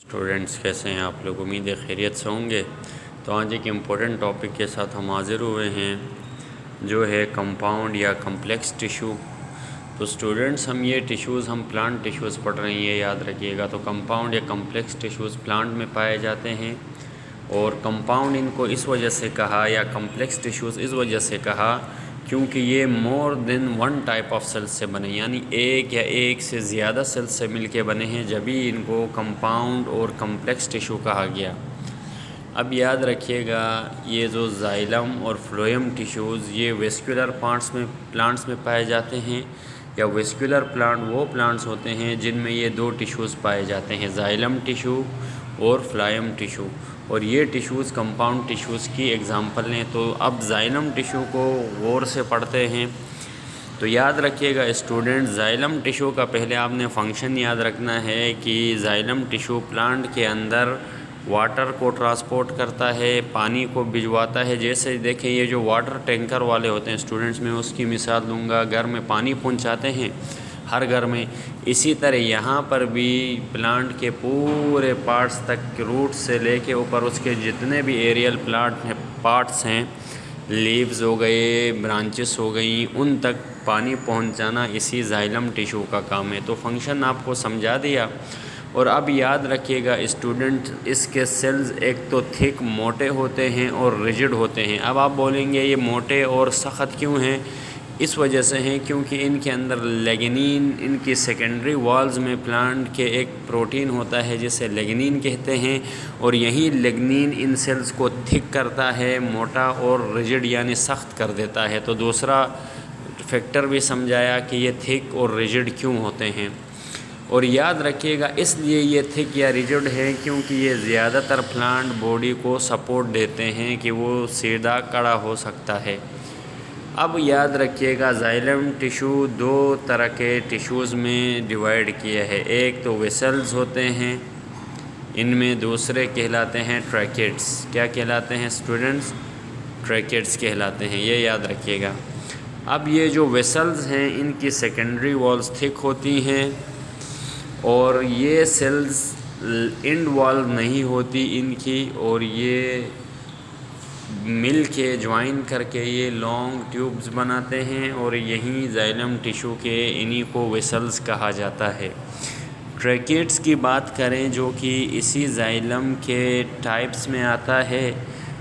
Students کیسے ہیں آپ لوگ؟ امید ہے خیریت سے ہوں گے۔ تو آج ایک امپورٹنٹ ٹاپک کے ساتھ ہم حاضر ہوئے ہیں جو ہے کمپاؤنڈ یا کمپلیکس ٹیشو۔ تو اسٹوڈنٹس ہم پلانٹ ٹیشوز پڑھ رہے ہیں، یہ یاد رکھیے گا۔ تو کمپاؤنڈ یا کمپلیکس ٹیشوز پلانٹ میں پائے جاتے ہیں، اور کمپاؤنڈ ان کو اس وجہ سے کہا یا کمپلیکس ٹیشوز اس وجہ سے کہا کیونکہ یہ مور دین ون ٹائپ آف سیلز سے بنے، یعنی ایک یا ایک سے زیادہ سیلز سے مل کے بنے ہیں، جبھی ان کو کمپاؤنڈ اور کمپلیکس ٹیشو کہا گیا۔ اب یاد رکھیے گا، یہ جو زائلم اور فلوئم ٹیشوز یہ ویسکولر پلانٹس میں پائے جاتے ہیں، یا ویسکولر پلانٹ وہ پلانٹس ہوتے ہیں جن میں یہ دو ٹیشوز پائے جاتے ہیں، زائلم ٹیشو اور فلائم ٹیشو، اور یہ ٹیشوز کمپاؤنڈ ٹیشوز کی ایگزامپل ہیں۔ تو اب زائلم ٹیشو کو غور سے پڑھتے ہیں۔ تو یاد رکھیے گا اسٹوڈنٹ، زائلم ٹیشو کا پہلے آپ نے فنکشن یاد رکھنا ہے کہ زائلم ٹیشو پلانٹ کے اندر واٹر کو ٹرانسپورٹ کرتا ہے، پانی کو بھجواتا ہے۔ جیسے دیکھیں، یہ جو واٹر ٹینکر والے ہوتے ہیں اسٹوڈنٹس، میں اس کی مثال دوں گا، گھر میں پانی پہنچاتے ہیں ہر گھر میں، اسی طرح یہاں پر بھی پلانٹ کے پورے پارٹس تک، روٹ سے لے کے اوپر اس کے جتنے بھی ایریل پارٹس ہیں، لیوز ہو گئے، برانچز ہو گئیں، ان تک پانی پہنچانا اسی زائلم ٹیشو کا کام ہے۔ تو فنکشن آپ کو سمجھا دیا۔ اور اب یاد رکھیے گا اسٹوڈنٹ، اس کے سیلز ایک تو تھک موٹے ہوتے ہیں اور ریجڈ ہوتے ہیں۔ اب آپ بولیں گے یہ موٹے اور سخت کیوں ہیں؟ اس وجہ سے ہیں کیونکہ ان کے اندر لیگنین، ان کی سیکنڈری والز میں پلانٹ کے ایک پروٹین ہوتا ہے جسے لیگنین کہتے ہیں، اور یہی لیگنین ان سیلز کو تھک کرتا ہے، موٹا اور ریجڈ یعنی سخت کر دیتا ہے۔ تو دوسرا فیکٹر بھی سمجھایا کہ یہ تھک اور ریجڈ کیوں ہوتے ہیں۔ اور یاد رکھیے گا، اس لیے یہ تھک یا ریجڈ ہے کیونکہ یہ زیادہ تر پلانٹ باڈی کو سپورٹ دیتے ہیں کہ وہ سیدھا کھڑا ہو سکتا ہے۔ اب یاد رکھیے گا، زائلم ٹیشو دو طرح کے ٹیشوز میں ڈیوائیڈ کیا ہے، ایک تو ویسلز ہوتے ہیں، ان میں دوسرے کہلاتے ہیں ٹریکیٹس۔ کیا کہلاتے ہیں اسٹوڈنٹس؟ ٹریکیٹس کہلاتے ہیں، یہ یاد رکھیے گا۔ اب یہ جو ویسلز ہیں ان کی سیکنڈری والز تھک ہوتی ہیں، اور یہ سیلز اینڈ وال نہیں ہوتی ان کی، اور یہ مل کے جوائن کر کے یہ لانگ ٹیوبز بناتے ہیں، اور یہی زائلم ٹیشو کے انہی کو ویسلز کہا جاتا ہے۔ ٹریکیٹس کی بات کریں جو کہ اسی زائلم کے ٹائپس میں آتا ہے،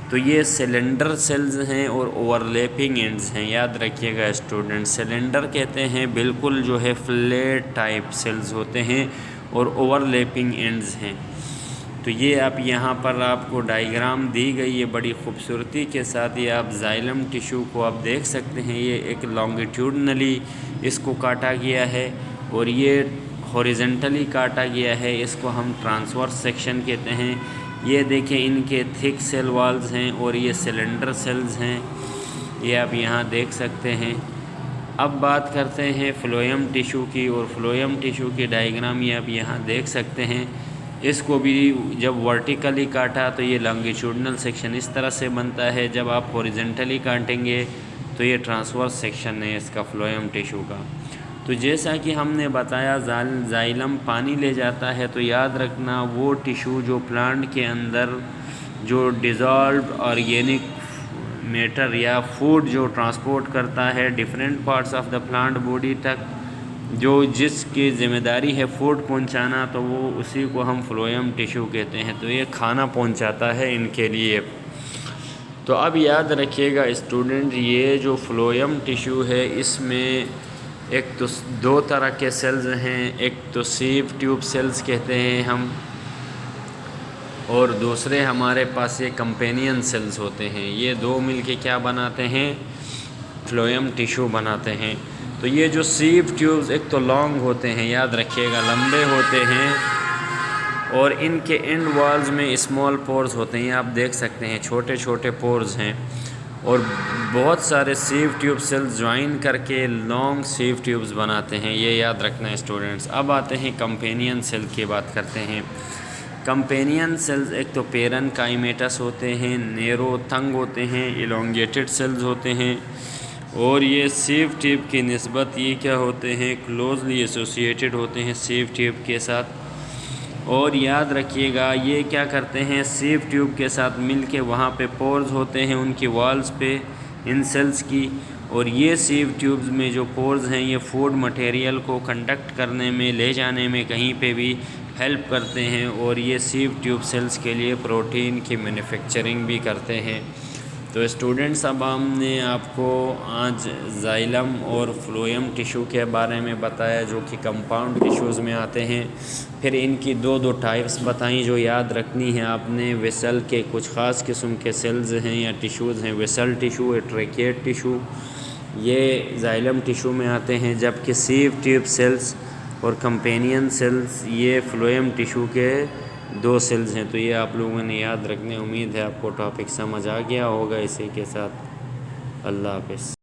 تو یہ سلنڈر سیلز ہیں اور اوورلیپنگ اینڈز ہیں۔ یاد رکھیے گا اسٹوڈنٹ، سلنڈر کہتے ہیں بالکل جو ہے فلیٹ ٹائپ سیلز ہوتے ہیں، اور اوورلیپنگ اینڈز ہیں۔ تو یہ اب یہاں پر آپ کو ڈائیگرام دی گئی ہے بڑی خوبصورتی کے ساتھ، یہ آپ زائلم ٹیشو کو آپ دیکھ سکتے ہیں، یہ ایک لانگیٹیوڈنلی اس کو کاٹا گیا ہے، اور یہ ہاریزنٹلی کاٹا گیا ہے، اس کو ہم ٹرانسورس سیکشن کہتے ہیں۔ یہ دیکھیں، ان کے تھک سیل والز ہیں، اور یہ سلنڈر سیلز ہیں، یہ آپ یہاں دیکھ سکتے ہیں۔ اب بات کرتے ہیں فلوئم ٹیشو کی، اور فلوئم ٹیشو کی ڈائیگرام یہ آپ یہاں دیکھ سکتے ہیں۔ اس کو بھی جب ورٹیکلی کاٹا تو یہ لانگیٹیوڈنل سیکشن اس طرح سے بنتا ہے، جب آپ ہاریزنٹلی کاٹیں گے تو یہ ٹرانسورس سیکشن ہے اس کا، فلوئم ٹیشو کا۔ تو جیسا کہ ہم نے بتایا، زائلم پانی لے جاتا ہے، تو یاد رکھنا وہ ٹیشو جو پلانٹ کے اندر جو ڈیزالوڈ آرگینک میٹر یا فوڈ جو ٹرانسپورٹ کرتا ہے different parts of the plant body تک، جو جس کی ذمہ داری ہے فوڈ پہنچانا، تو وہ اسی کو ہم فلوئم ٹیشو کہتے ہیں۔ تو یہ کھانا پہنچاتا ہے ان کے لیے۔ تو اب یاد رکھیے گا اسٹوڈنٹ، یہ جو فلوئم ٹیشو ہے اس میں ایک تو دو طرح کے سیلز ہیں، ایک تو سیو ٹیوب سیلز کہتے ہیں ہم، اور دوسرے ہمارے پاس یہ کمپینین سیلز ہوتے ہیں۔ یہ دو مل کے کیا بناتے ہیں؟ فلوئم ٹیشو بناتے ہیں۔ تو یہ جو سیو ٹیوبز ایک تو لانگ ہوتے ہیں، یاد رکھیے گا لمبے ہوتے ہیں، اور ان کے اینڈ والز میں اسمال پورز ہوتے ہیں، آپ دیکھ سکتے ہیں چھوٹے چھوٹے پورز ہیں، اور بہت سارے سیو ٹیوب سیلز جوائن کر کے لانگ سیو ٹیوبز بناتے ہیں، یہ یاد رکھنا ہے اسٹوڈنٹس۔ اب آتے ہیں کمپینین سیل کی بات کرتے ہیں۔ کمپینین سیلز ایک تو پیرن کائمیٹس ہوتے ہیں، نیرو تنگ ہوتے ہیں، ایلونگیٹڈ سیلز ہوتے ہیں، اور یہ سیو ٹیوب کی نسبت یہ کیا ہوتے ہیں؟ کلوزلی ایسوسیٹڈ ہوتے ہیں سیو ٹیوب کے ساتھ۔ اور یاد رکھیے گا یہ کیا کرتے ہیں، سیو ٹیوب کے ساتھ مل کے وہاں پہ پورز ہوتے ہیں ان کی والز پہ ان سیلز کی، اور یہ سیو ٹیوبز میں جو پورز ہیں یہ فوڈ مٹیریل کو کنڈکٹ کرنے میں، لے جانے میں کہیں پہ بھی ہیلپ کرتے ہیں، اور یہ سیو ٹیوب سیلز کے لیے پروٹین کی مینوفیکچرنگ بھی کرتے ہیں۔ تو اسٹوڈنٹس اب ہم نے آپ کو آج زائلم اور فلوئم ٹیشو کے بارے میں بتایا جو کہ کمپاؤنڈ ٹیشوز میں آتے ہیں، پھر ان کی دو ٹائپس بتائیں جو یاد رکھنی ہے آپ نے۔ ویسل کے کچھ خاص قسم کے سیلز ہیں یا ٹیشوز ہیں، ویسل ٹیشو، ٹریکیٹ ٹیشو، یہ زائلم ٹیشو میں آتے ہیں، جبکہ سیو ٹیوب سیلز اور کمپینین سیلز یہ فلوئم ٹیشو کے 2 سیلز ہیں۔ تو یہ آپ لوگوں نے یاد رکھنے، امید ہے آپ کو ٹاپک سمجھ آ گیا ہوگا۔ اسی کے ساتھ اللہ حافظ۔